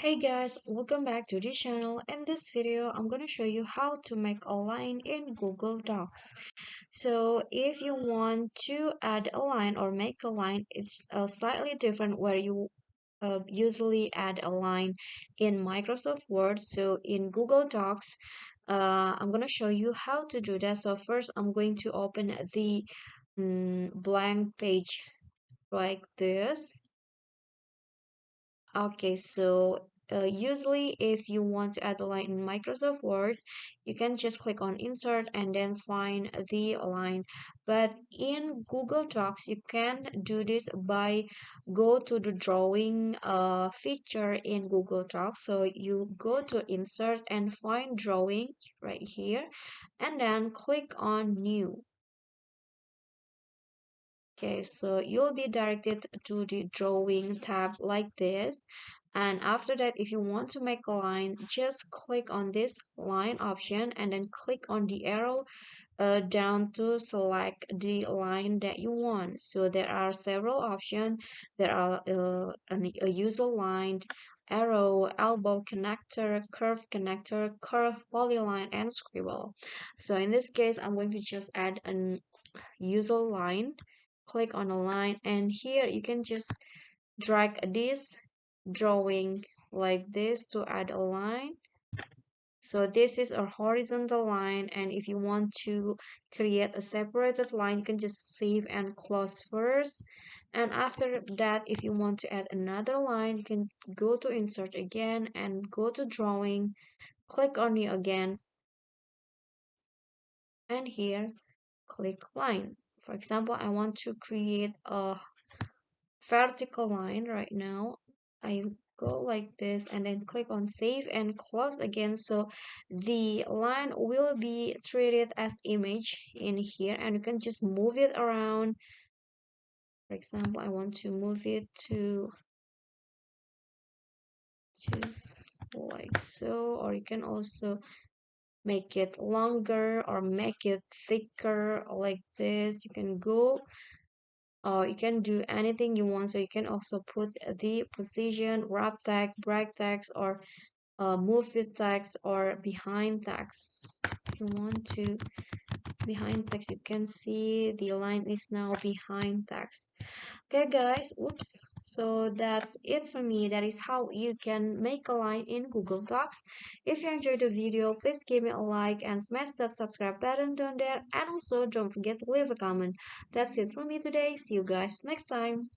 Hey guys, welcome back to the channel. In this video, I'm going to show you how to make a line in Google Docs. So if you want to add a line or make a line, it's slightly different where you usually add a line in Microsoft Word. So in Google Docs, I'm going to show you how to do that. So first, I'm going to open the blank page like this. Okay, so usually if you want to add a line in Microsoft Word, you can just click on insert and then find the line. But in Google Docs, you can do this by go to the drawing feature in Google Docs. So you go to insert and find drawing right here and then click on new. Okay, so you'll be directed to the drawing tab like this. And after that, if you want to make a line, just click on this line option and then click on the arrow down to select the line that you want. So there are several options. There are a user line, arrow, elbow connector, curve polyline, and scribble. So in this case, I'm going to just add an user line. Click on a line, and here you can just drag this drawing like this to add a line. So this is a horizontal line, and if you want to create a separated line, you can just save and close first. And after that, if you want to add another line, you can go to insert again and go to drawing, click on it again, and here click line. For example, I want to create a vertical line right now. I go like this and then click on save and close again, so the line will be treated as image in here, and you can just move it around. For example, I want to move it to just like so, or you can also make it longer or make it thicker like this. You can go you can do anything you want, so you can also put the position, wrap text, break text, or move with text, or behind text. If you want to behind text, you can see the line is now behind text. Okay guys, oops, so that's it for me. That is how you can make a line in Google Docs. If you enjoyed the video, please give me a like and smash that subscribe button down there, and also don't forget to leave a comment. That's it for me today. See you guys next time.